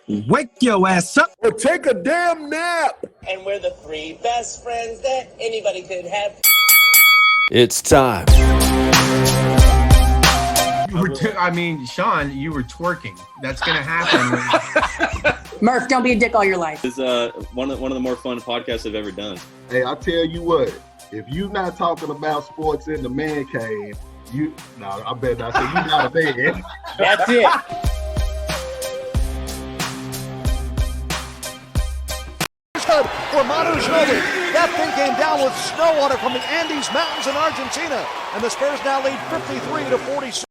Wake your ass up or take a damn nap. And we're the three best friends that anybody could have. It's time. Sean, you were twerking. That's going to happen. Murph, don't be a dick all your life. It's one of the more fun podcasts I've ever done. Hey, I tell you what, if you're not talking about sports in the man cave, I bet not say you not a man. That's it. For Manu Ginobili. That thing came down with snow on it from the Andes Mountains in Argentina. And the Spurs now lead 53-46.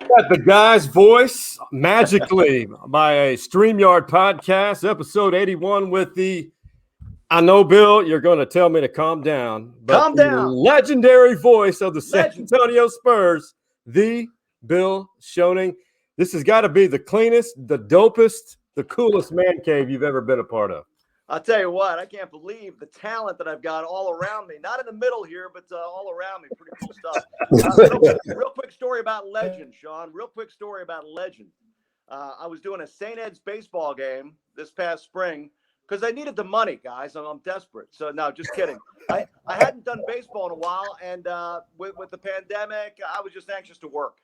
Got the guy's voice magically by a StreamYard podcast, episode 81 with the, I know, Bill, you're going to tell me to calm down. But Calm down. Legendary voice of the San Antonio Spurs, the Bill Shoening. This has got to be the cleanest, the dopest, the coolest man cave you've ever been a part of. I'll tell you what, I can't believe the talent that I've got all around me. Not in the middle here, but all around me. Pretty cool stuff. Real quick story about Legend, Sean. Real quick story about Legend. I was doing a St. Ed's baseball game this past spring because I needed the money, guys. I'm desperate. So, no, just kidding. I hadn't done baseball in a while, and with the pandemic, I was just anxious to work.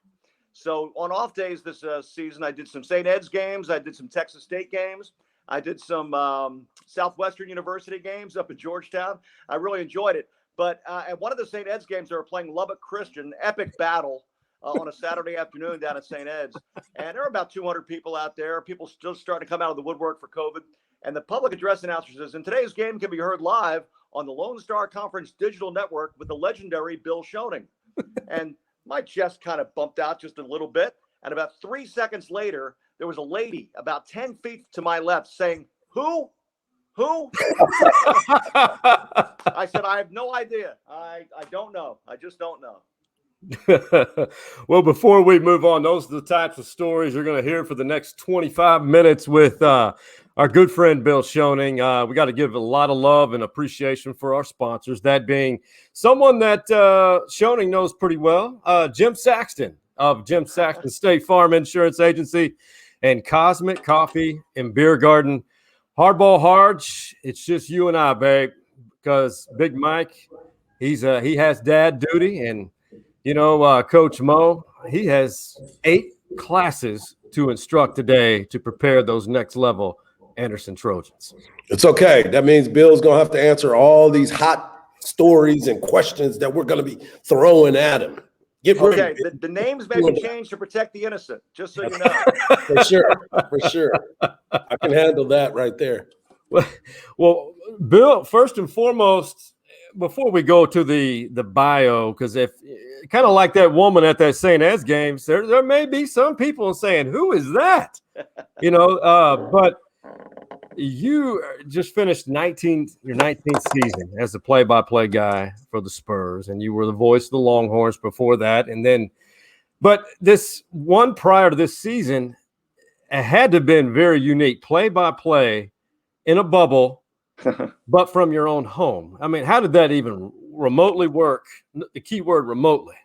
So on off days this season, I did some St. Ed's games. I did some Texas State games. I did some Southwestern University games up in Georgetown. I really enjoyed it. But at one of the St. Ed's games, they were playing Lubbock Christian, epic battle on a Saturday afternoon down at St. Ed's. And there were about 200 people out there. People still starting to come out of the woodwork for COVID. And the public address announcer says, and today's game can be heard live on the Lone Star Conference digital network with the legendary Bill Shoening. And my chest kind of bumped out just a little bit. And about 3 seconds later, there was a lady about 10 feet to my left saying, Who? I said, I have no idea. I don't know. I just don't know. Well, before we move on, those are the types of stories you're going to hear for the next 25 minutes with our good friend Bill Shoening. We got to give a lot of love and appreciation for our sponsors, that being someone that Shoening knows pretty well, Jim Saxton of Jim Saxton State Farm Insurance Agency and Cosmic Coffee and Beer Garden. Hardball Harge, it's just you and I, babe, because Big Mike, he has dad duty, and Coach Mo, he has 8 classes to instruct today to prepare those next level Anderson Trojans. It's okay. That means Bill's going to have to answer all these hot stories and questions that we're going to be throwing at him. Get ready. Okay, the names may be changed to protect the innocent, just so you know. For sure. I can handle that right there. Well, Bill, first and foremost, before we go to the bio, because if kind of like that woman at that St. Ed's games, there may be some people saying, who is that? But you just finished your 19th season as a play-by-play guy for the Spurs, and you were the voice of the Longhorns before that. But this one prior to this season, it had to have been very unique, play-by-play in a bubble, but from your own home. I mean, how did that even remotely work? The key word, remotely.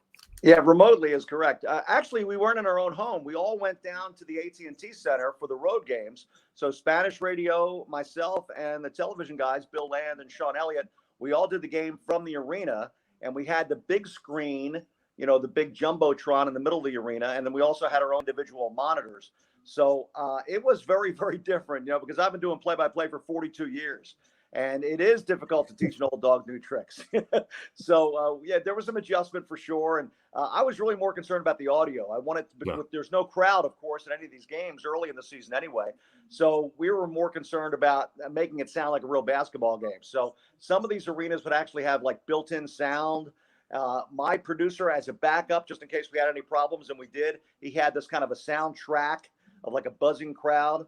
Yeah, remotely is correct. Actually, we weren't in our own home. We all went down to the AT&T Center for the road games. So Spanish radio, myself, and the television guys, Bill Land and Sean Elliott, we all did the game from the arena, and we had the big screen, the big jumbotron in the middle of the arena, and then we also had our own individual monitors. So it was very, very different, because I've been doing play-by-play for 42 years. And it is difficult to teach an old dog new tricks. So, there was some adjustment for sure. And I was really more concerned about the audio. I wanted there's no crowd, of course, in any of these games early in the season anyway. So we were more concerned about making it sound like a real basketball game. So some of these arenas would actually have like built-in sound. My producer, as a backup, just in case we had any problems, and we did, he had this kind of a soundtrack of like a buzzing crowd.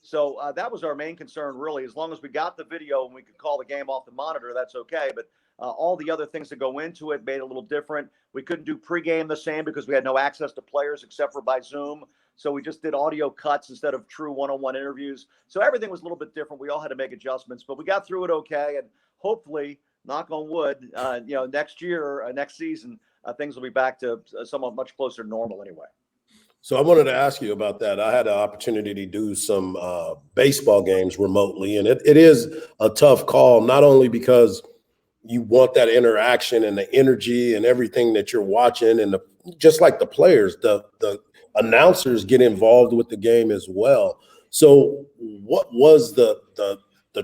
So that was our main concern, really. As long as we got the video and we could call the game off the monitor, that's okay. But all the other things that go into it made it a little different. We couldn't do pregame the same because we had no access to players except for by Zoom. So we just did audio cuts instead of true one-on-one interviews. So everything was a little bit different. We all had to make adjustments, but we got through it okay. And hopefully, knock on wood, next year, next season, things will be back to somewhat much closer to normal anyway. So I wanted to ask you about that. I had an opportunity to do some baseball games remotely, and it is a tough call, not only because you want that interaction and the energy and everything that you're watching, and just like the players, the announcers get involved with the game as well. So what was the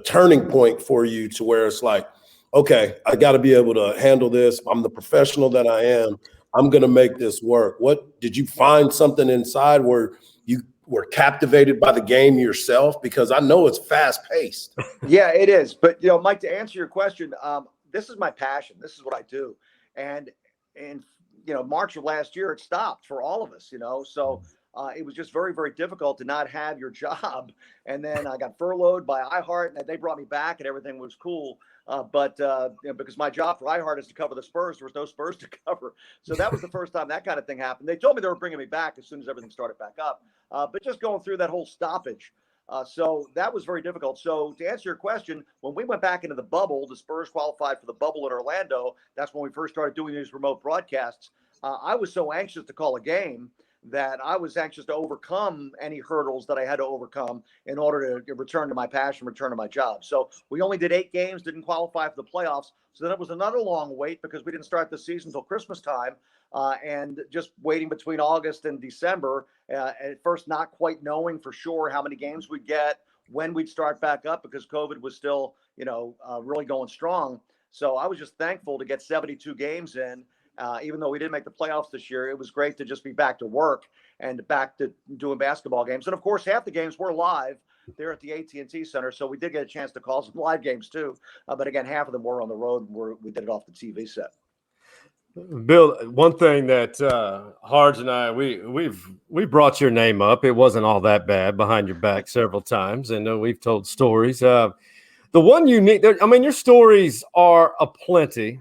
turning point for you to where it's like, okay, I got to be able to handle this. I'm the professional that I am. I'm going to make this work. What did you find something inside where you were captivated by the game yourself? Because I know it's fast paced. Yeah, it is. But, Mike, to answer your question, this is my passion. This is what I do. And March of last year, it stopped for all of us, so it was just very, very difficult to not have your job. And then I got furloughed by iHeart, and they brought me back and everything was cool. But because my job for iHeart is to cover the Spurs, there was no Spurs to cover. So that was the first time that kind of thing happened. They told me they were bringing me back as soon as everything started back up. But just going through that whole stoppage. So that was very difficult. So to answer your question, when we went back into the bubble, the Spurs qualified for the bubble in Orlando. That's when we first started doing these remote broadcasts. I was so anxious to call a game that I was anxious to overcome any hurdles that I had to overcome in order to return to my passion, return to my job. So we only did 8 games, didn't qualify for the playoffs. So then it was another long wait because we didn't start the season until Christmas time, and just waiting between August and December, at first not quite knowing for sure how many games we'd get, when we'd start back up because COVID was still, really going strong. So I was just thankful to get 72 games in. Even though we didn't make the playoffs this year, it was great to just be back to work and back to doing basketball games. And of course, half the games were live there at the AT&T Center, so we did get a chance to call some live games too. But again, half of them were on the road, and we did it off the TV set. Bill, one thing that Harge and I we brought your name up. It wasn't all that bad behind your back several times, and we've told stories. The one unique, your stories are aplenty.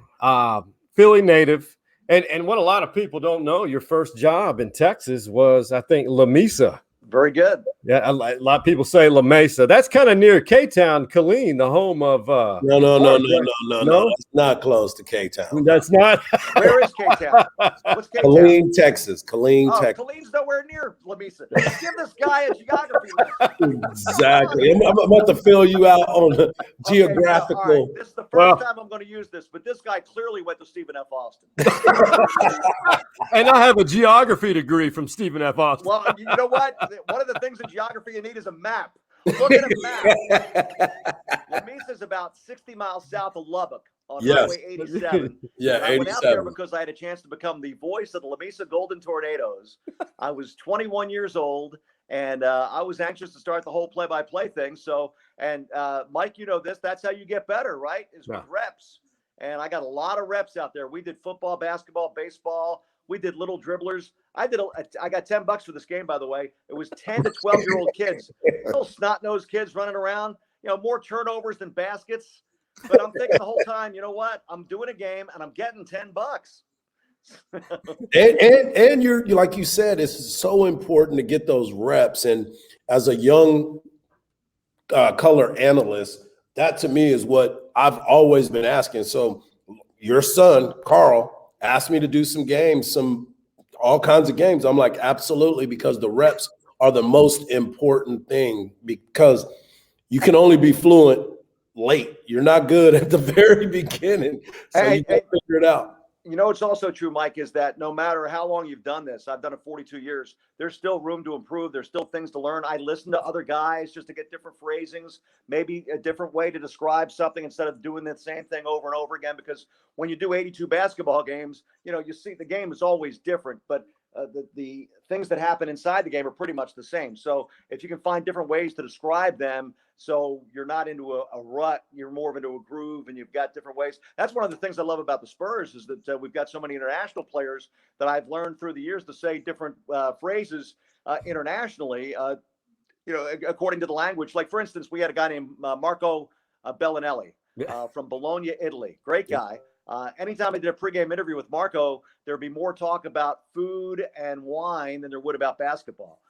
Philly native. And what a lot of people don't know, your first job in Texas was, I think, LaMesa. Very good. Yeah, a lot of people say LaMesa. That's kind of near K-Town, Killeen, the home of. No. It's not close to K-Town. That's not. Where is K-Town? What's K-Town? Killeen, Texas. Killeen, Texas. Killeen's nowhere near LaMesa. Give this guy a geography lesson. Exactly. I'm about to fill you out on the geographical. All right. This is the first time I'm going to use this, but this guy clearly went to Stephen F. Austin. And I have a geography degree from Stephen F. Austin. Well, you know what? One of the things in geography you need is a map. Look at a map. LaMesa is about 60 miles south of Lubbock on Highway 87. Yeah, I went out there 87. because I had a chance to become the voice of the LaMesa Golden Tornadoes. I was 21 years old, and I was anxious to start the whole play-by-play thing. So, and Mike, you know this, that's how you get better, right? Is with reps. And I got a lot of reps out there. We did football, basketball, baseball. We did little dribblers. I got $10 for this game, by the way. It was 10 to 12-year-old kids, little snot-nosed kids running around, more turnovers than baskets. But I'm thinking the whole time, you know what? I'm doing a game and I'm getting $10. and you're like you said, it's so important to get those reps. And as a young color analyst, that to me is what I've always been asking. So your son, Carl, asked me to do some games, all kinds of games. I'm like, absolutely, because the reps are the most important thing, because you can only be fluent late. You're not good at the very beginning. So you got to figure it out. It's also true, Mike, is that no matter how long you've done this, I've done it 42 years, there's still room to improve. There's still things to learn. I listen to other guys just to get different phrasings, maybe a different way to describe something instead of doing the same thing over and over again. Because when you do 82 basketball games, you see the game is always different, but the things that happen inside the game are pretty much the same. So if you can find different ways to describe them, so you're not into a rut, you're more of into a groove, and you've got different ways. That's one of the things I love about the Spurs, is that we've got so many international players that I've learned through the years to say different phrases internationally, according to the language. Like, for instance, we had a guy named Marco Bellinelli from Bologna, Italy. Great guy. Anytime I did a pregame interview with Marco, there'd be more talk about food and wine than there would about basketball.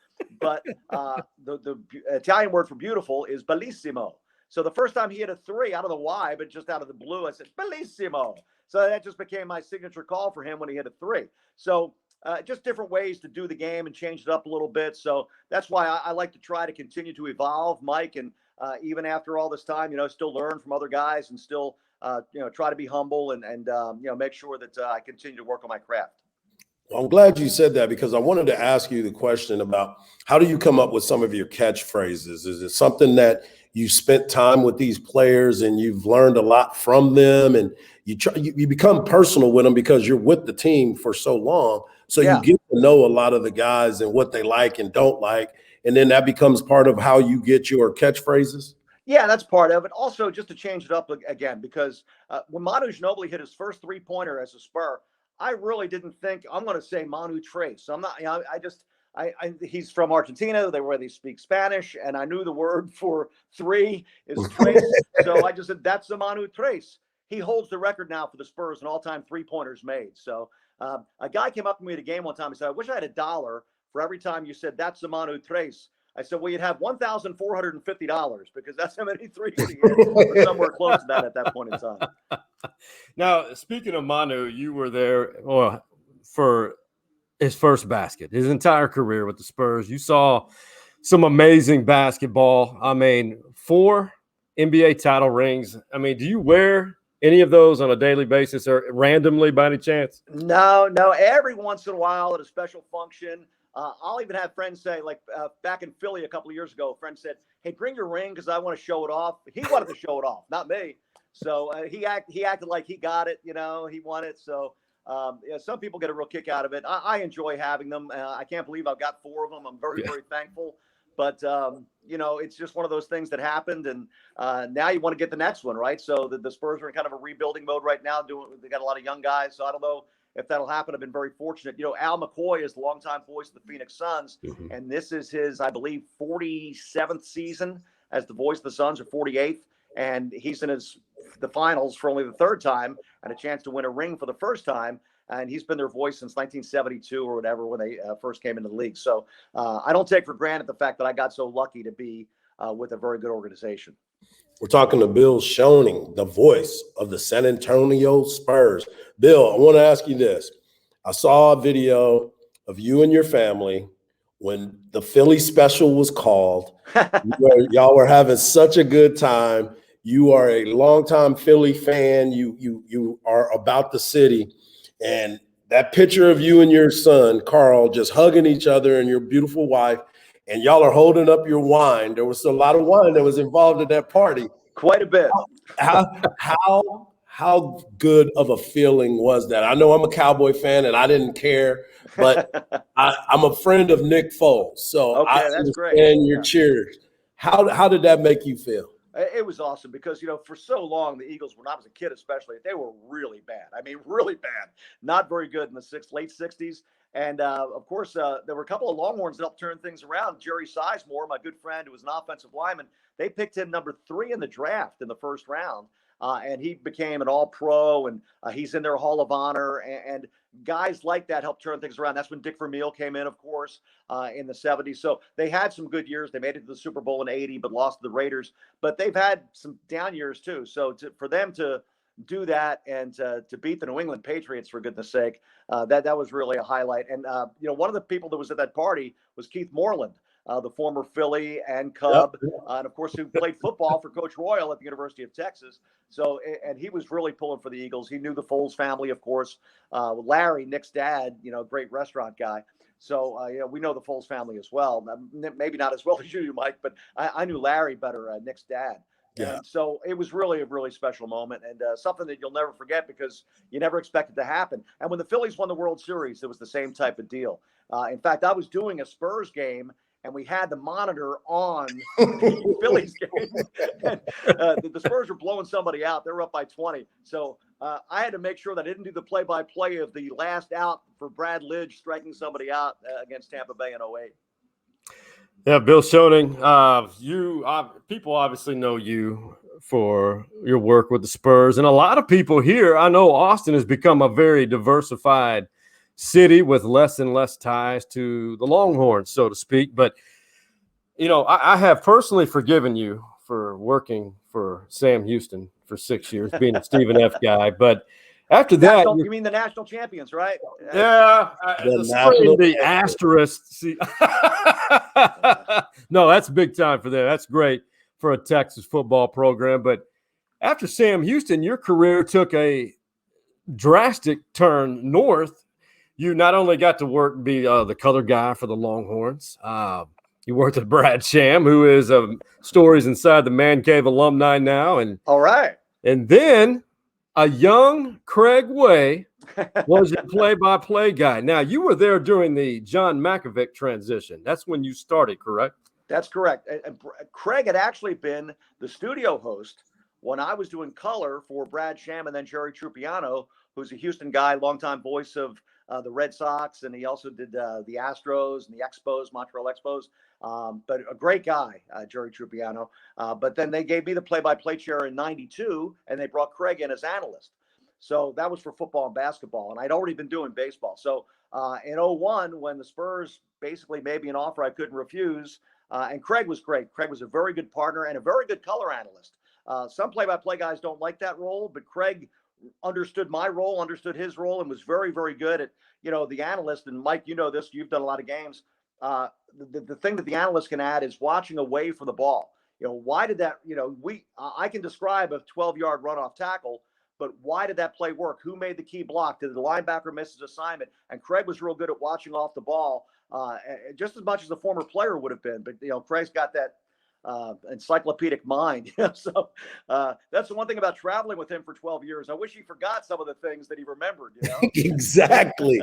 But the Italian word for beautiful is bellissimo. So the first time he hit a three, I don't know why, but just out of the blue, I said, bellissimo. So that just became my signature call for him when he hit a three. So just different ways to do the game and change it up a little bit. So that's why I like to try to continue to evolve, Mike. And even after all this time, still learn from other guys and still, try to be humble and make sure that I continue to work on my craft. Well, I'm glad you said that because I wanted to ask you the question about how do you come up with some of your catchphrases? Is it something that you spent time with these players and you've learned a lot from them and you become personal with them because you're with the team for so long. So you get to know a lot of the guys and what they like and don't like. And then that becomes part of how you get your catchphrases. Yeah, that's part of it. Also, just to change it up again, because when Manu Ginobili hit his first 3-pointer as a Spur, I really didn't think I'm going to say Manu Trace. I'm not, he's from Argentina, where they speak Spanish, and I knew the word for 3 is Trace. So I just said, that's the Manu Trace. He holds the record now for the Spurs in all-time 3-pointers made. So a guy came up to me at a game one time and said, I wish I had $1 for every time you said, that's the Manu Trace. I said, well, you'd have $1,450 because that's how many threes he hit, or somewhere close to that at that point in time. Now, speaking of Manu, you were there for his first basket, his entire career with the Spurs. You saw some amazing basketball. I mean, 4 NBA title rings. I mean, do you wear any of those on a daily basis or randomly by any chance? No. Every once in a while at a special function, I'll even have friends say, like back in Philly a couple of years ago, a friend said, hey, bring your ring because I want to show it off. He wanted to show it off, not me. So he acted like he got it, he won it. So some people get a real kick out of it. I enjoy having them. I can't believe I've got 4 of them. I'm very, very thankful. But, it's just one of those things that happened. And now you want to get the next one, right? So the Spurs are in kind of a rebuilding mode right now. They got a lot of young guys. So I don't know if that'll happen. I've been very fortunate. Al McCoy is the longtime voice of the Phoenix Suns. Mm-hmm. And this is his, I believe, 47th season as the voice of the Suns, or 48th. And he's in the finals for only the 3rd time and a chance to win a ring for the first time. And he's been their voice since 1972 or whatever, when they first came into the league. So I don't take for granted the fact that I got so lucky to be with a very good organization. We're talking to Bill Shoening, the voice of the San Antonio Spurs. Bill, I want to ask you this. I saw a video of you and your family when the Philly special was called. Y'all were having such a good time. You are a longtime Philly fan. You are about the city. And that picture of you and your son, Carl, just hugging each other and your beautiful wife, and y'all are holding up your wine. There was a lot of wine that was involved in that party. Quite a bit. How good of a feeling was that? I know I'm a Cowboy fan and I didn't care, but I'm a friend of Nick Foles. So I understand your cheers. How did that make you feel? It was awesome because, for so long, the Eagles, when I was a kid especially, they were really bad. I mean, really bad. Not very good in the late 60s. And, of course, there were a couple of Longhorns that helped turn things around. Jerry Sizemore, my good friend, who was an offensive lineman, they picked him number 3 in the draft in the first round. And he became an all-pro, and he's in their Hall of Honor. And guys like that helped turn things around. That's when Dick Vermeil came in, of course, in the 70s. So they had some good years. They made it to the Super Bowl in 80, but lost to the Raiders. But they've had some down years, too. So for them to do that and to beat the New England Patriots, for goodness sake, that was really a highlight. And, one of the people that was at that party was Keith Moreland, the former Philly and Cub, and of course, who played football for Coach Royal at the University of Texas. So, and he was really pulling for the Eagles. He knew the Foles family, of course. Larry, Nick's dad, great restaurant guy. So, we know the Foles family as well. Maybe not as well as you, Mike, but I knew Larry better, Nick's dad. Yeah. And so it was really a really special moment and something that you'll never forget because you never expect it to happen. And when the Phillies won the World Series, it was the same type of deal. In fact, I was doing a Spurs game and we had the monitor on the Phillies game. And, the Spurs were blowing somebody out. They were up by 20. So I had to make sure that I didn't do the play-by-play of the last out for Brad Lidge striking somebody out against Tampa Bay in 08. Yeah, Bill Shoening, people obviously know you for your work with the Spurs. And a lot of people here, I know Austin has become a very diversified city with less and less ties to the Longhorns, so to speak. But, I have personally forgiven you for working for Sam Houston for 6 years, being a Stephen F. guy. But After that, You mean the national champions, right? yeah, the asterisk. See, no, that's big time for them. That's great for a Texas football program. But after Sam Houston, your career took a drastic turn north. You not only got to be the color guy for the Longhorns. You worked with Brad Sham, who is Stories Inside the Man Cave alumni now, and all right, and then a young Craig Way was your play-by-play guy. Now, you were there during the John Malkovich transition. That's when you started, correct? That's correct. And Craig had actually been the studio host when I was doing color for Brad Sham and then Jerry Trupiano, who's a Houston guy, longtime voice of the Red Sox, and he also did the Astros and the Expos, Montreal Expos. But a great guy, Jerry Trupiano. But then they gave me the play-by-play chair in '92, and they brought Craig in as analyst. So that was for football and basketball, and I'd already been doing baseball. So in '01, when the Spurs basically made me an offer I couldn't refuse, and Craig was great. Craig was a very good partner and a very good color analyst. Some play-by-play guys don't like that role, but Craig understood my role, understood his role, and was very, very good at, the analyst. And Mike, you know this, you've done a lot of games. The thing that the analyst can add is watching away from the ball. Why did that, I can describe a 12-yard runoff tackle, but why did that play work? Who made the key block? Did the linebacker miss his assignment? And Craig was real good at watching off the ball, just as much as a former player would have been. But, Craig's got that encyclopedic mind. So that's the one thing about traveling with him for 12 years. I wish he forgot some of the things that he remembered. Exactly.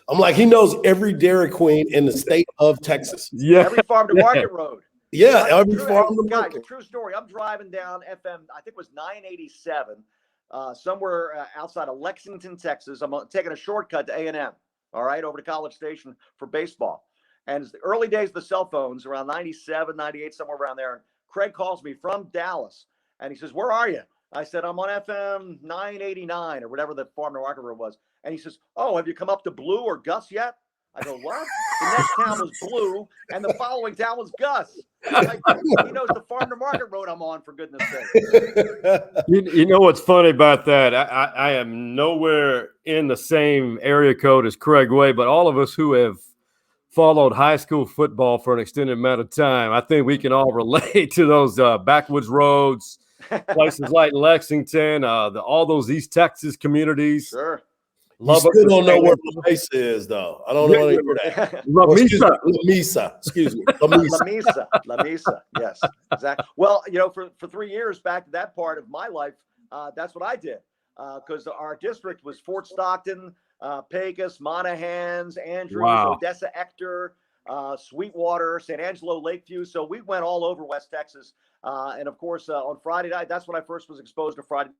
I'm like, he knows every Dairy Queen in the state of Texas. Yeah. Every farm to market road. Yeah, every farm to market. Guys, true story. I'm driving down FM, I think it was 987, somewhere outside of Lexington, Texas. I'm taking a shortcut to A&M, all right, over to College Station for baseball. And it's the early days of the cell phones, around 97, 98, somewhere around there. And Craig calls me from Dallas, and he says, "Where are you?" I said, "I'm on FM 989 or whatever the farm to market road was." And he says, "Oh, have you come up to Blue or Gus yet?" I go, "What?" The next town was Blue, and the following town was Gus. Like, he knows the farm to market road I'm on, for goodness sake. You know what's funny about that? I am nowhere in the same area code as Craig Way, but all of us who have followed high school football for an extended amount of time, I think we can all relate to those backwoods roads, places like Lexington, all those East Texas communities. Sure. You still don't know where LaMesa is, though. I don't know where that. LaMesa. Excuse me. LaMesa. Yes, exactly. Well, for 3 years back to that part of my life, that's what I did. Because our district was Fort Stockton, Pecos, Monahans, Andrews, Odessa, Ector, Sweetwater, San Angelo, Lakeview. So we went all over West Texas. And of course, on Friday night, that's when I first was exposed to Friday.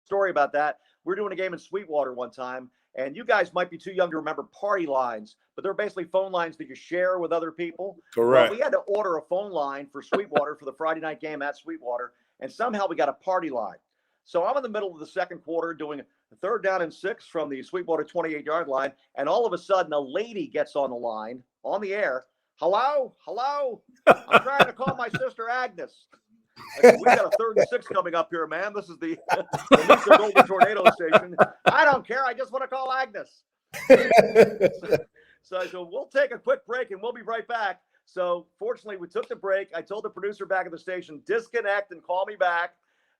Story about that. We're doing a game in Sweetwater one time, and you guys might be too young to remember party lines, but they're basically phone lines that you share with other people. Correct. Well, we had to order a phone line for Sweetwater for the Friday night game at Sweetwater, and somehow we got a party line. So I'm in the middle of the second quarter doing a 3rd down and 6 from the Sweetwater 28-yard line, and all of a sudden a lady gets on the line, on the air. Hello? I'm trying to call my sister Agnes. I said, "We got a 3rd and 6 coming up here, man. This is the LaMesa Golden Tornado Station. I don't care. I just want to call Agnes." So I said, "We'll take a quick break and we'll be right back." So fortunately, we took the break. I told the producer back at the station, disconnect and call me back.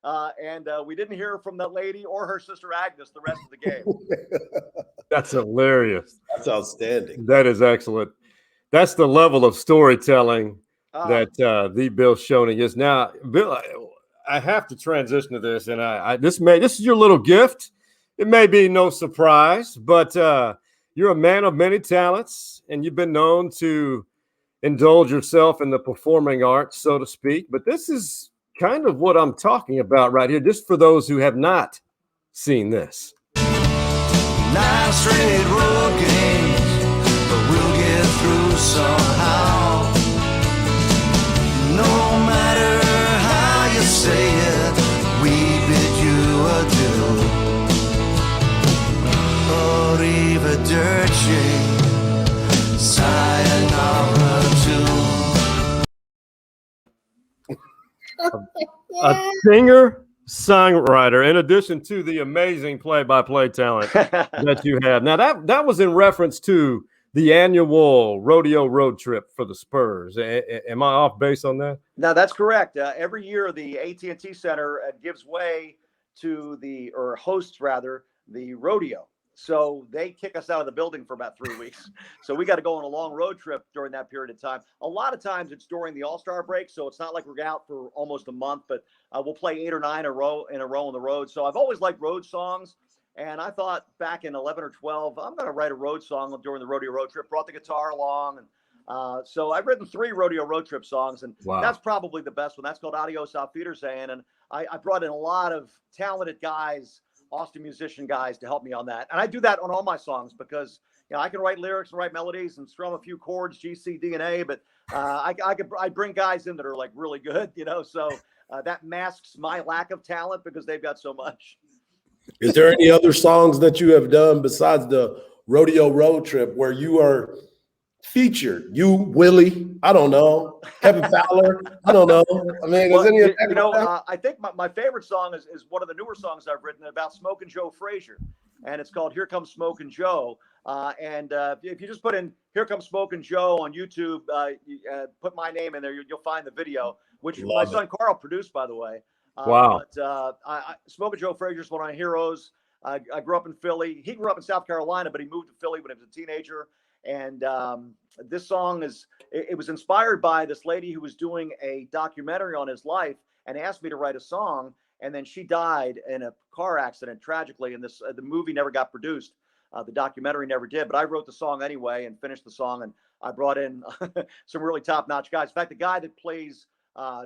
And we didn't hear from that lady or her sister Agnes the rest of the game. That's hilarious. That's outstanding. That is excellent. That's the level of storytelling that the Bill Shoening is. Now, Bill, I have to transition to this, and this is your little gift. It may be no surprise, but you're a man of many talents, and you've been known to indulge yourself in the performing arts, so to speak. But this is kind of what I'm talking about right here, just for those who have not seen this. 9 straight road games, but we'll get through somehow. No matter how you say it, we bid you adieu. Arrivederci, sayonara too. A singer songwriter, in addition to the amazing play-by-play talent that you have. Now, that was in reference to the annual rodeo road trip for the Spurs. Am I off base on that? No, that's correct. Every year, the AT&T Center gives way to or hosts rather, the rodeo. So they kick us out of the building for about 3 weeks. So we got to go on a long road trip during that period of time. A lot of times it's during the All-Star break, so it's not like we're out for almost a month, but we'll play 8 or 9 in a row on the road. So I've always liked road songs, and I thought back in 11 or 12, I'm going to write a road song during the rodeo road trip. Brought the guitar along, and so I've written 3 rodeo road trip songs, and that's probably the best one. That's called Adios Auf Wiedersehen, and I brought in a lot of talented guys, Austin musician guys, to help me on that. And I do that on all my songs because, I can write lyrics and write melodies and strum a few chords, G, C, D, and A, but I bring guys in that are like really good, so that masks my lack of talent because they've got so much. Is there any other songs that you have done besides the rodeo road trip where you are featured? You, Willie, I don't know, Kevin Fowler, I don't know. I mean, I think my favorite song is one of the newer songs I've written about Smokin' Joe Frazier, and it's called "Here Comes Smokin' Joe." And if you just put in "Here Comes Smokin' Joe" on YouTube, put my name in there, you'll find the video, which my son Carl produced, by the way. Wow. But Smokin' Joe Frazier is one of my heroes. I grew up in Philly. He grew up in South Carolina, but he moved to Philly when he was a teenager. And this song it was inspired by this lady who was doing a documentary on his life and asked me to write a song. And then she died in a car accident, tragically. And the movie never got produced. The documentary never did. But I wrote the song anyway and finished the song. And I brought in some really top-notch guys. In fact, the guy that plays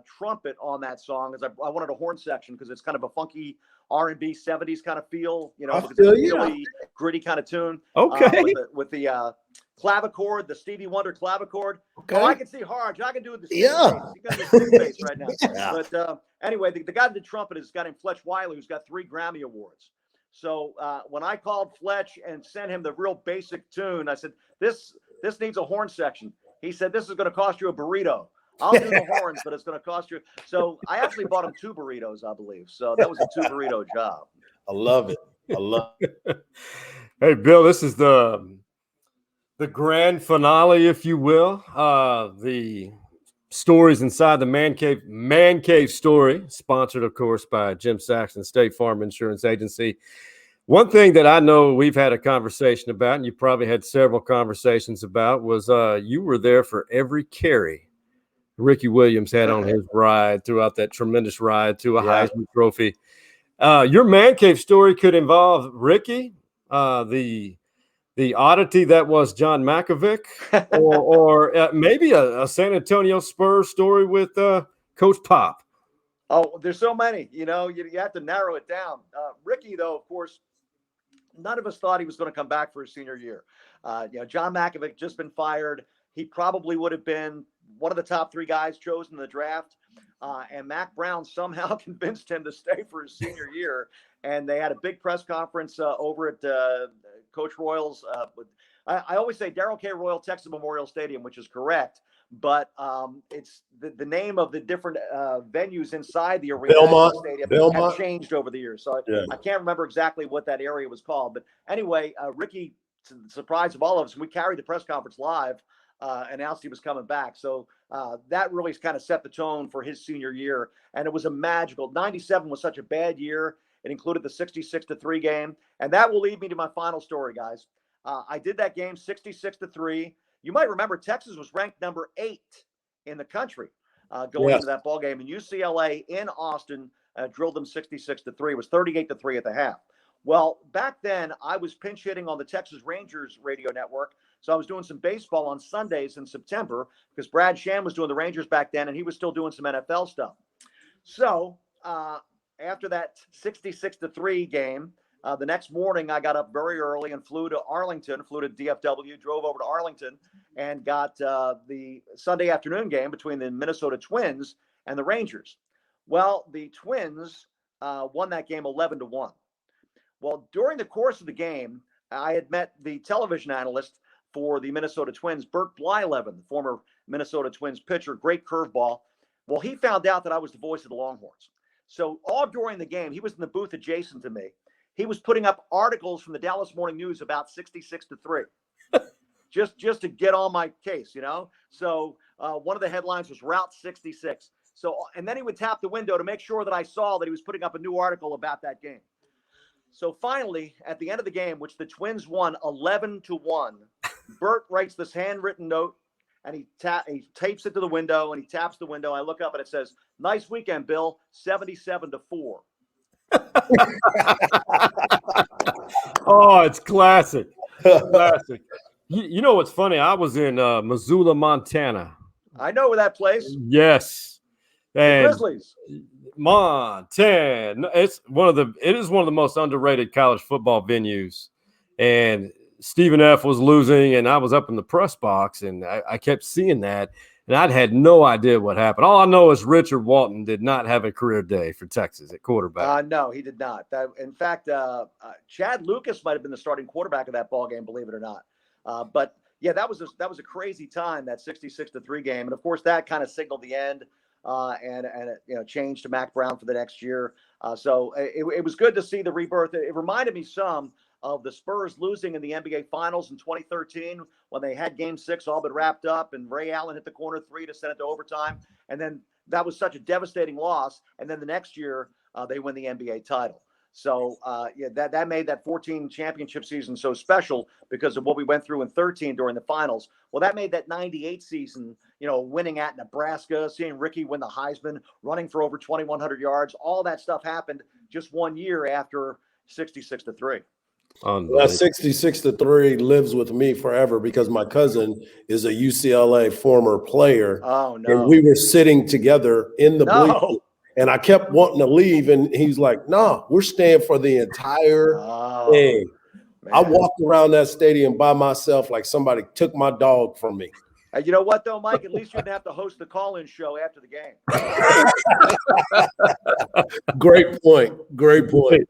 trumpet on that song is I wanted a horn section because it's kind of a funky R&B 70s kind of feel, because it's a really gritty kind of tune. Okay. With the clavichord, the Stevie Wonder clavichord. Okay. Oh, I can see hard. I can do it the bass. You got the bass right now. Yeah. But anyway, the guy that did trumpet is a guy named Fletch Wiley, who's got 3 Grammy Awards. So when I called Fletch and sent him the real basic tune, I said, this needs a horn section. He said, this is going to cost you a burrito. I'll do the horns, but it's going to cost you. So I actually bought him 2 burritos, I believe. So that was a 2 burrito job. I love it. I love it. Hey, Bill, this is the grand finale, if you will. The stories inside the Man Cave story, sponsored, of course, by Jim Saxon State Farm Insurance Agency. One thing that I know we've had a conversation about, and you probably had several conversations about, was you were there for every carry Ricky Williams had on his ride throughout that tremendous ride to a Heisman Trophy. Your Man Cave story could involve Ricky, the oddity that was John Malkovich, or maybe a San Antonio Spurs story with Coach Pop. Oh, there's so many. You have to narrow it down. Ricky, though, of course, none of us thought he was going to come back for his senior year. John Malkovich just been fired. He probably would have been one of the top 3 guys chosen in the draft. And Mac Brown somehow convinced him to stay for his senior year. And they had a big press conference over at Coach Royal's. I always say Darrell K. Royal Texas Memorial Stadium, which is correct. But it's the name of the different venues inside the arena stadium have changed over the years. So I can't remember exactly what that area was called. But anyway, Ricky, to the surprise of all of us, we carried the press conference live, announced he was coming back. So that really kind of set the tone for his senior year. And it was a magical 97 was such a bad year. It included the 66-3 game. And that will lead me to my final story, guys. I did that game 66-3. You might remember Texas was ranked number 8 in the country going into that ball game. And UCLA in Austin drilled them 66-3. It was 38-3 at the half. Well, back then I was pinch hitting on the Texas Rangers radio network. So I was doing some baseball on Sundays in September because Brad Sham was doing the Rangers back then and he was still doing some NFL stuff. So after that 66-3 game, the next morning I got up very early and flew to DFW, drove over to Arlington and got the Sunday afternoon game between the Minnesota Twins and the Rangers. Well, the Twins won that game 11-1. Well, during the course of the game, I had met the television analyst for the Minnesota Twins, Bert Blyleven, the former Minnesota Twins pitcher, great curveball. Well, he found out that I was the voice of the Longhorns. So all during the game, he was in the booth adjacent to me. He was putting up articles from the Dallas Morning News about 66-3, just to get on my case, So one of the headlines was Route 66. So, and then he would tap the window to make sure that I saw that he was putting up a new article about that game. So finally, at the end of the game, which the Twins won 11-1, Bert writes this handwritten note, and he tapes it to the window, and he taps the window. I look up, and it says, "Nice weekend, Bill. 77-4." Oh, it's classic. Classic. You know what's funny? I was in Missoula, Montana. I know where that place. Yes. And the Grizzlies. Montana. It is one of the most underrated college football venues. And Stephen F. was losing, and I was up in the press box, and I kept seeing that, and I'd had no idea what happened. All I know is Richard Walton did not have a career day for Texas at quarterback. No, he did not. In fact, Chad Lucas might have been the starting quarterback of that ball game, believe it or not. But yeah, that was a crazy time, that 66-3 game, and of course that kind of signaled the end, and it changed to Mac Brown for the next year. So it was good to see the rebirth. It reminded me some of the Spurs losing in the NBA Finals in 2013 when they had Game 6 all but wrapped up, and Ray Allen hit the corner three to send it to overtime, and then that was such a devastating loss. And then the next year they win the NBA title. So that made that 14 championship season so special because of what we went through in 13 during the finals. Well, that made that 98 season, winning at Nebraska, seeing Ricky win the Heisman, running for over 2,100 yards. All that stuff happened just 1 year after 66-3. That 66-3 lives with me forever because my cousin is a UCLA former player. Oh, no. And we were sitting together in the bleachers. And I kept wanting to leave, and he's like, "No, we're staying for the entire thing." Man. I walked around that stadium by myself like somebody took my dog from me. You know what, though, Mike? At least you didn't have to host the call-in show after the game. Great point. Great point.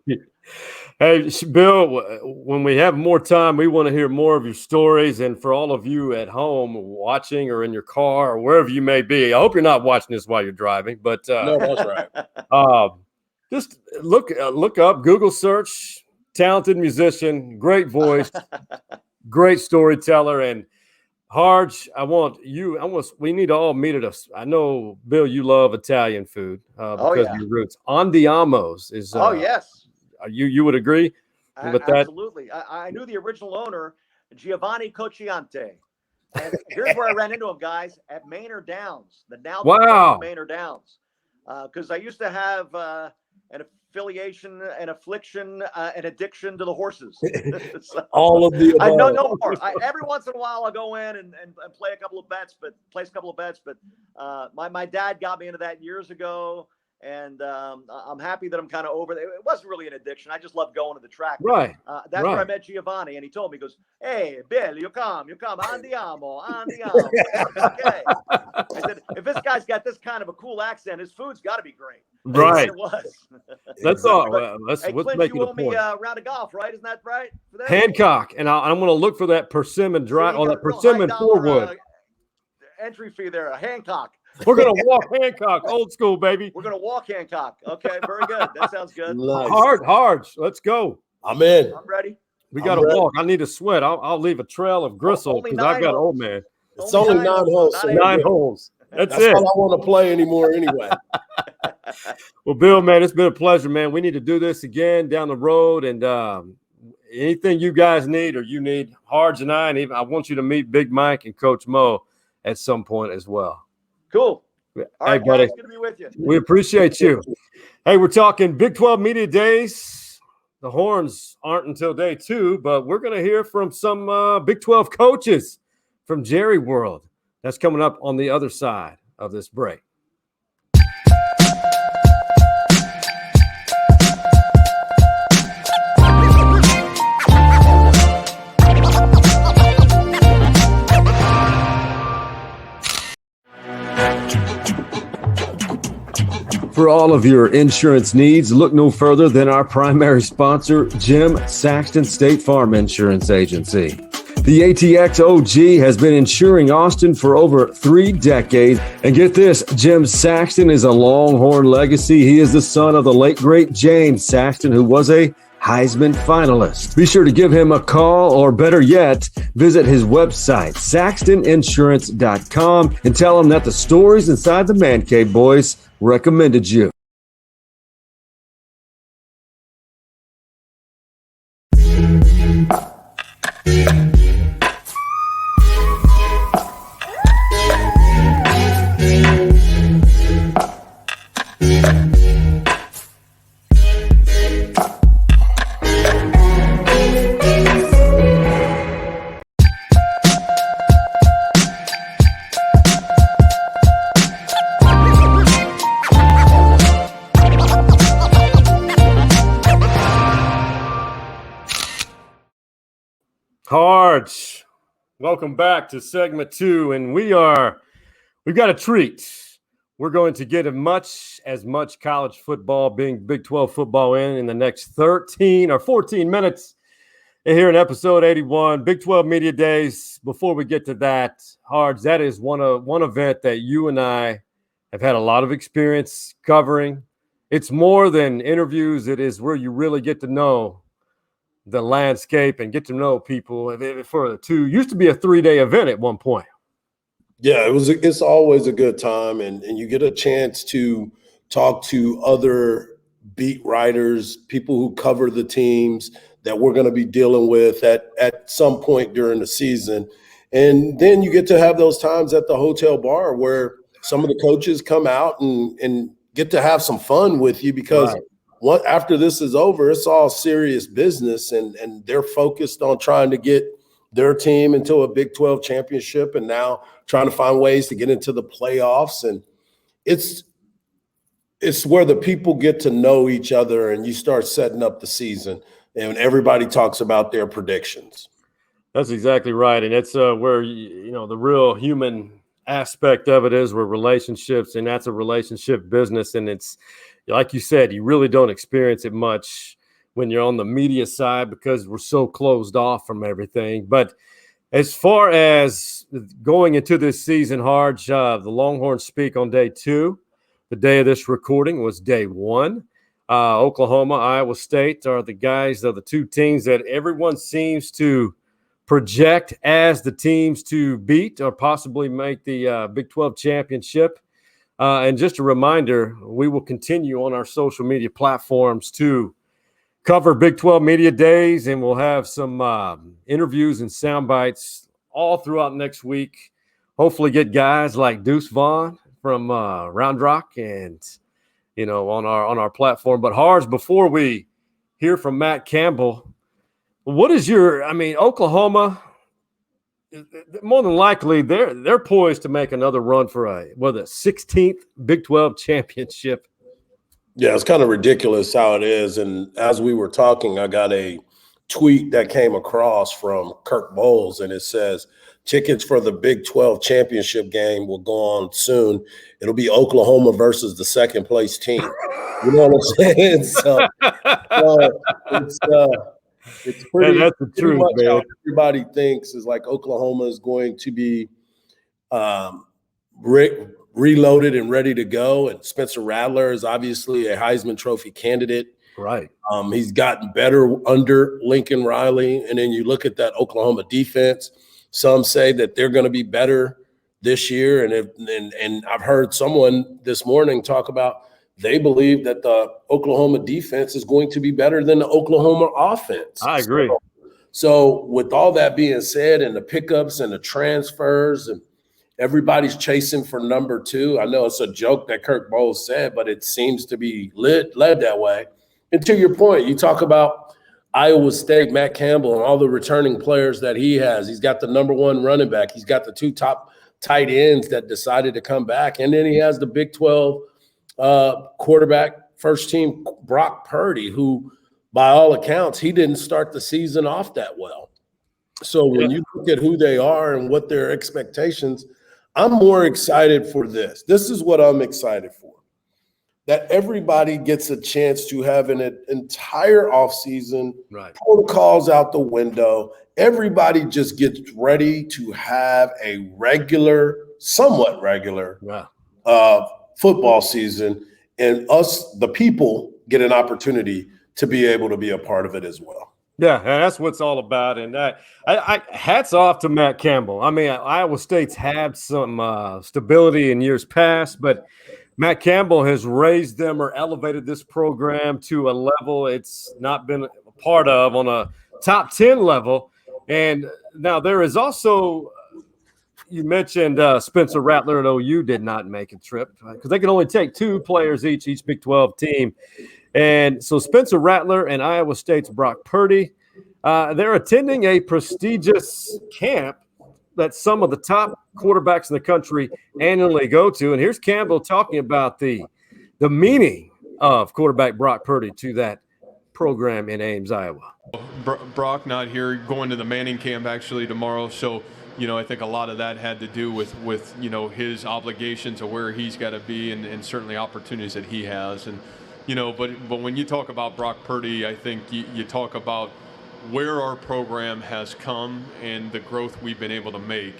Hey, Bill, when we have more time, we want to hear more of your stories. And for all of you at home watching or in your car or wherever you may be, I hope you're not watching this while you're driving. But no, that's right. Just look up, Google search, talented musician, great voice, great storyteller. And Harge, we need to all meet at us. I know, Bill, you love Italian food because of your roots. Andiamo's is. Yes. You would agree with that? Absolutely. I knew the original owner, Giovanni Cocciante. And here's where I ran into him, guys, at Maynard Downs, the now Maynard Downs. Because I used to have an affiliation, an affliction, an addiction to the horses. So, all of the above. I know no more. Every once in a while I'll go in and play a couple of bets, but my dad got me into that years ago. And I'm happy that I'm kind of over there. It wasn't really an addiction. I just loved going to the track. Right. That's where I met Giovanni, and he told me, he goes, "Hey, Bill, you come, andiamo. Okay." I said, if this guy's got this kind of a cool accent, his food's got to be great. Right. It was. That's all. Let's make you owe me a round of golf, right? Isn't that right? Hancock, and I'm going to look for that persimmon that persimmon forward. Entry fee there, a Hancock. We're going to walk Hancock, old school, baby. We're going to walk Hancock. Okay, very good. That sounds good. Nice. Hard. Let's go. I'm in. I'm ready. We got to walk. I need to sweat. I'll leave a trail of gristle because I've got old man. It's only 9 holes. So 9 holes. That's it. All I want to play anymore anyway. Well, Bill, man, it's been a pleasure, man. We need to do this again down the road. And anything you guys need or you need, Harge and I want you to meet Big Mike and Coach Mo at some point as well. Cool. All right, buddy. Good to be with you. We appreciate you. Hey, we're talking Big 12 Media Days. The Horns aren't until day 2, but we're going to hear from some Big 12 coaches from Jerry World. That's coming up on the other side of this break. For all of your insurance needs, look no further than our primary sponsor, Jim Saxton State Farm Insurance Agency. The ATX OG has been insuring Austin for over 3 decades. And get this, Jim Saxton is a Longhorn legacy. He is the son of the late, great James Saxton, who was a Heisman finalist. Be sure to give him a call, or better yet, visit his website, saxtoninsurance.com, and tell him that the stories inside the Man Cave Boys recommended you. Hards, welcome back to segment 2, and we've got a treat. We're going to get as much college football, being Big 12 football, in the next 13 or 14 minutes here in episode 81, Big 12 Media Days. Before we get to that, Hards, that is one event that you and I have had a lot of experience covering. It's more than interviews. It is where you really get to know the landscape and get to know people. For used to be a 3-day event at one point. Yeah, it's always a good time, and you get a chance to talk to other beat writers, people who cover the teams that we're going to be dealing with at some point during the season. And then you get to have those times at the hotel bar where some of the coaches come out and get to have some fun with you, because right. After this is over, it's all serious business, and they're focused on trying to get their team into a Big 12 championship, and now trying to find ways to get into the playoffs. And it's where the people get to know each other, and you start setting up the season, and everybody talks about their predictions. That's exactly right, and it's where the real human aspect of it is, where relationships, and that's a relationship business, and it's like you said, you really don't experience it much when you're on the media side because we're so closed off from everything. But as far as going into this season, Harge, the Longhorns speak on day 2. The day of this recording was day 1. Oklahoma, Iowa State are the 2 teams that everyone seems to project as the teams to beat or possibly make the Big 12 championship. And just a reminder, we will continue on our social media platforms to cover Big 12 Media Days, and we'll have some interviews and sound bites all throughout next week. Hopefully get guys like Deuce Vaughn from Round Rock and, on our platform. But Harge, before we hear from Matt Campbell, what is Oklahoma, more than likely, they're poised to make another run for the 16th Big 12 championship. Yeah, it's kind of ridiculous how it is. And as we were talking, I got a tweet that came across from Kirk Bowles, and it says, tickets for the Big 12 championship game will go on soon. It'll be Oklahoma versus the second place team. You know what I'm saying? So it's pretty, that's the truth, much man. how everybody thinks is like Oklahoma is going to be reloaded and ready to go. And Spencer Rattler is obviously a Heisman Trophy candidate. Right. He's gotten better under Lincoln Riley. And then you look at that Oklahoma defense. Some say that they're going to be better this year. And I've heard someone this morning talk about they believe that the Oklahoma defense is going to be better than the Oklahoma offense. I agree. So with all that being said, and the pickups and the transfers, and everybody's chasing for number 2. I know it's a joke that Kirk Bowles said, but it seems to be led that way. And to your point, you talk about Iowa State, Matt Campbell, and all the returning players that he has. He's got the number 1 running back. He's got the 2 top tight ends that decided to come back. And then he has the Big 12 quarterback, first team Brock Purdy, who by all accounts, he didn't start the season off that well. So when you look at who they are and what their expectations, I'm more excited for this. This is what I'm excited for. that everybody gets a chance to have an entire offseason, Right. protocols out the window. Everybody just gets ready to have a regular, somewhat regular football season. And us, the people, get an opportunity to be able to be a part of it as well. Yeah, and that's what it's all about. And I hats off to Matt Campbell. I mean, Iowa State's had some stability in years past, but Matt Campbell has raised them or elevated this program to a level it's not been a part of, on a top 10 level. And now there is also, you mentioned Spencer Rattler at OU did not make a trip because they can only take 2 players each Big 12 team. And so Spencer Rattler and Iowa State's Brock Purdy, they're attending a prestigious camp that some of the top quarterbacks in the country annually go to. And here's Campbell talking about the meaning of quarterback Brock Purdy to that program in Ames, Iowa. Brock not here, going to the Manning camp actually tomorrow. So, I think a lot of that had to do with his obligations of where he's got to be and certainly opportunities that he has. And, but when you talk about Brock Purdy, I think you talk about where our program has come and the growth we've been able to make.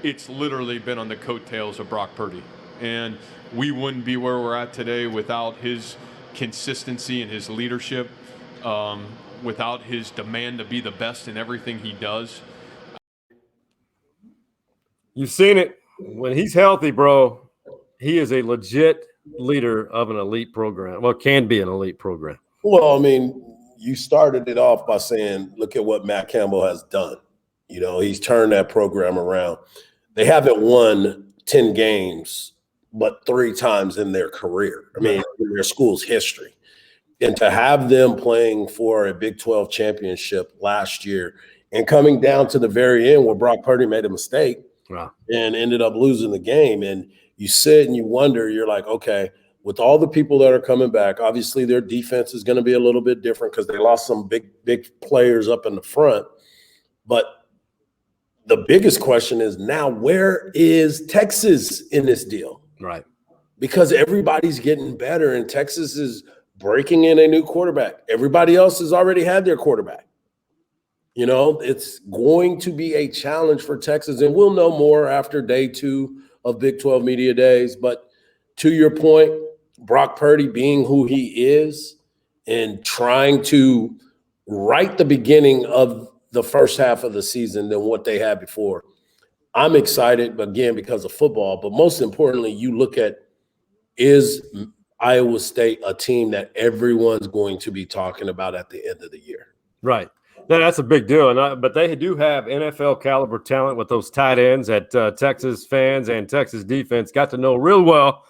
It's literally been on the coattails of Brock Purdy. And we wouldn't be where we're at today without his consistency and his leadership, without his demand to be the best in everything he does. You've seen it. When he's healthy, bro, he is a legit leader of an elite program. Well, can be an elite program. Well, I mean, you started it off by saying, look at what Matt Campbell has done. He's turned that program around. They haven't won 10 games, but 3 times in their career. I mean, in their school's history. And to have them playing for a Big 12 championship last year and coming down to the very end where Brock Purdy made a mistake and ended up losing the game. And you sit and you wonder, you're like, okay, with all the people that are coming back, obviously their defense is going to be a little bit different because they lost some big players up in the front. But the biggest question is now, where is Texas in this deal? Right. Because everybody's getting better and Texas is breaking in a new quarterback. Everybody else has already had their quarterback. It's going to be a challenge for Texas, and we'll know more after day 2 of Big 12 Media Days. But to your point, Brock Purdy being who he is and trying to right the beginning of the first half of the season than what they had before. I'm excited, again, because of football. But most importantly, you look at, is Iowa State a team that everyone's going to be talking about at the end of the year? Right. No, that's a big deal. But they do have NFL caliber talent with those tight ends that Texas fans and Texas defense got to know real well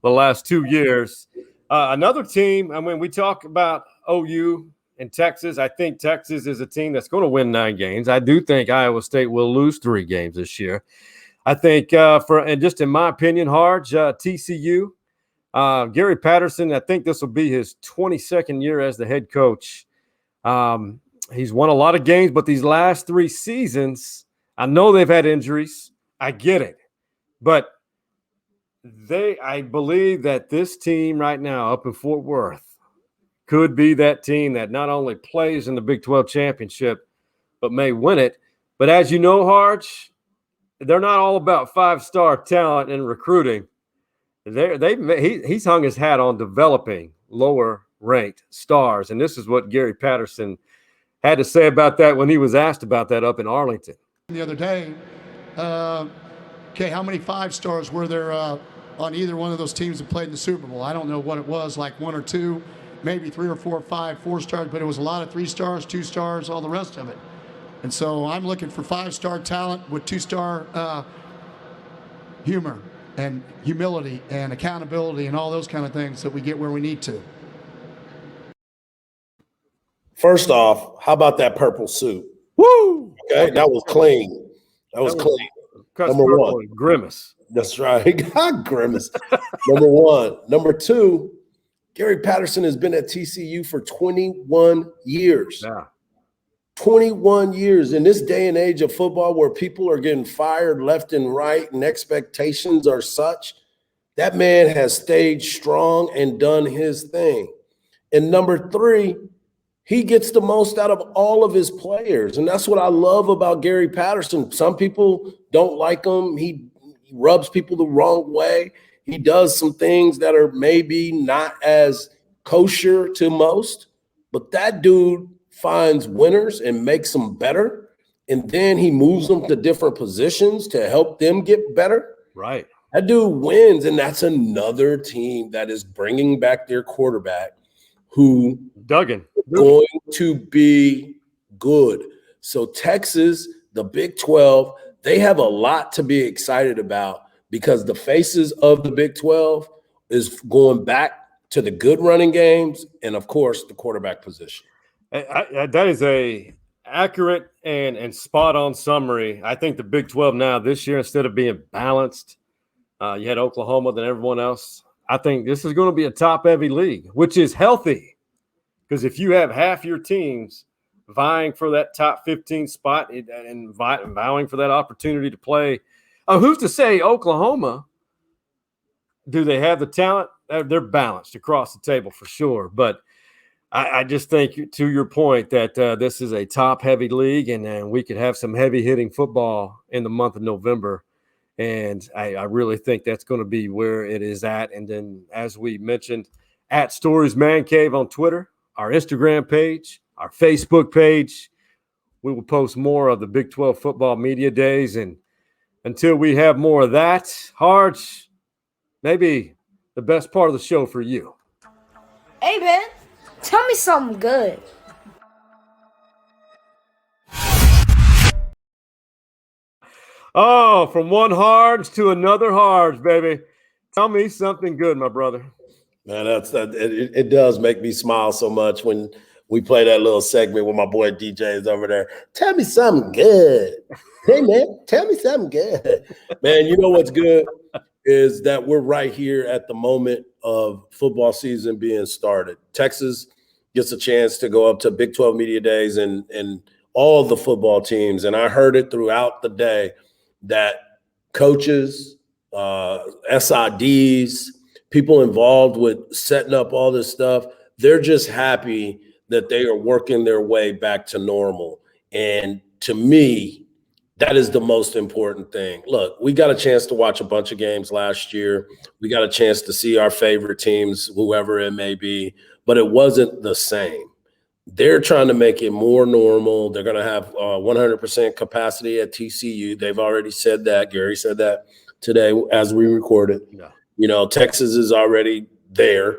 the last 2 years. Another team, I mean, we talk about OU and Texas. I think Texas is a team that's going to win 9 games. I do think Iowa State will lose 3 games this year. I think and just in my opinion, Harge, TCU, Gary Patterson, I think this will be his 22nd year as the head coach. He's won a lot of games, but these last 3 seasons, I know they've had injuries. I get it. But I believe that this team right now up in Fort Worth could be that team that not only plays in the Big 12 championship, but may win it. But as you know, Harge, they're not all about 5-star talent and recruiting. He's hung his hat on developing lower-ranked stars, and this is what Gary Patterson had to say about that when he was asked about that up in Arlington. The other day, how many 5-stars were there on either one of those teams that played in the Super Bowl? I don't know what it was, like 1 or 2, maybe 3 or 4 or 5 4-stars, but it was a lot of 3 stars, 2 stars, all the rest of it. And so I'm looking for 5-star talent with 2-star humor and humility and accountability and all those kind of things that we get where we need to. First off, how about that purple suit? Woo! Okay, that was clean. That was clean. Number 1. Grimace. That's right. Grimace. Number 1. Number 2, Gary Patterson has been at TCU for 21 years. Yeah. 21 years in this day and age of football where people are getting fired left and right and expectations are such. That man has stayed strong and done his thing. And number 3, he gets the most out of all of his players. And that's what I love about Gary Patterson. Some people don't like him. He rubs people the wrong way. He does some things that are maybe not as kosher to most, but that dude finds winners and makes them better. And then he moves them to different positions to help them get better. Right. That dude wins. And that's another team that is bringing back their quarterback who Duggan going to be good. So Texas, the Big 12, they have a lot to be excited about because the faces of the Big 12 is going back to the good running games and, of course, the quarterback position. That is a accurate and spot-on summary. I think the Big 12 now this year, instead of being balanced, you had Oklahoma than everyone else. I think this is going to be a top-heavy league, which is healthy because if you have half your teams vying for that top 15 spot and vowing for that opportunity to play, who's to say Oklahoma, do they have the talent? They're balanced across the table for sure. But I just think, to your point, that this is a top-heavy league and we could have some heavy-hitting football in the month of November. And I really think that's going to be where it is at. And then, as we mentioned, at Stories Man Cave on Twitter, our Instagram page, our Facebook page, we will post more of the Big 12 football media days. And until we have more of that, Harge, maybe the best part of the show for you. Hey, man, tell me something good. Oh, from one Harge to another Harge, baby. Tell me something good, my brother. Man, it does make me smile so much when we play that little segment with my boy DJ is over there. Tell me something good. Hey, man, tell me something good. Man, you know what's good is that we're right here at the moment of football season being started. Texas gets a chance to go up to Big 12 Media Days and all the football teams. And I heard it throughout the day that coaches, SIDs, people involved with setting up all this stuff, they're just happy that they are working their way back to normal. And to me, that is the most important thing. Look, we got a chance to watch a bunch of games last year. We got a chance to see our favorite teams, whoever it may be, but it wasn't the same. They're trying to make it more normal. They're going to have 100% capacity at TCU. They've already said that. Gary said that today as we recorded. Yeah. You know, Texas is already there.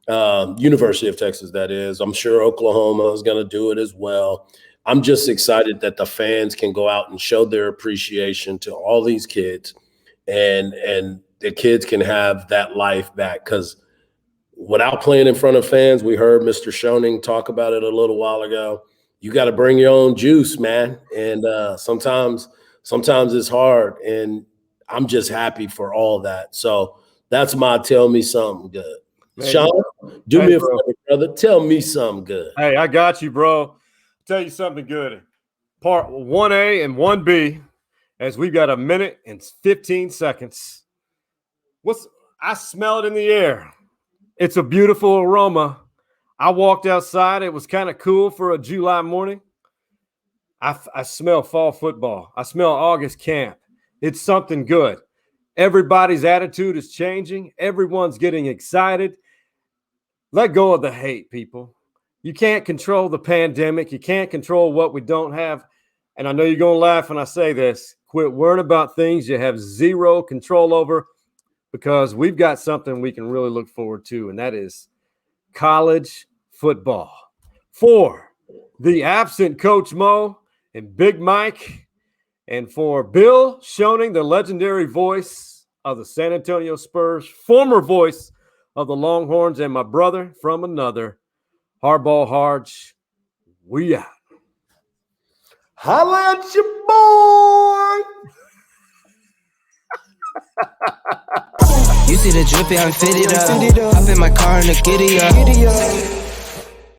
University of Texas, that is. I'm sure Oklahoma is going to do it as well. I'm just excited that the fans can go out and show their appreciation to all these kids and the kids can have that life back. Because without playing in front of fans, we heard Mr. Shoening talk about it a little while ago. You got to bring your own juice, man. And sometimes it's hard. And I'm just happy for all that. So that's my tell me something good. Man, Sean, do me a favor, brother. Tell me something good. Hey, I got you, bro. Tell you something good. Part 1A and 1B, as we've got a minute and 15 seconds. I smell it in the air. It's a beautiful aroma. I walked outside. It was kind of cool for a July morning. I smell fall football. I smell August camp. It's something good. Everybody's attitude is changing. Everyone's getting excited. Let go of the hate, people. You can't control the pandemic. You can't control what we don't have. And I know you're going to laugh when I say this. Quit worrying about things you have zero control over, because we've got something we can really look forward to, and that is college football. For the absent Coach Mo and Big Mike, and for Bill Shoening, the legendary voice of the San Antonio Spurs, former voice of the Longhorns, and my brother from another, Hardball Harge, we out. Holla at your boy. You see the drippy, I'm fitted up. Hop in my car and the giddy up.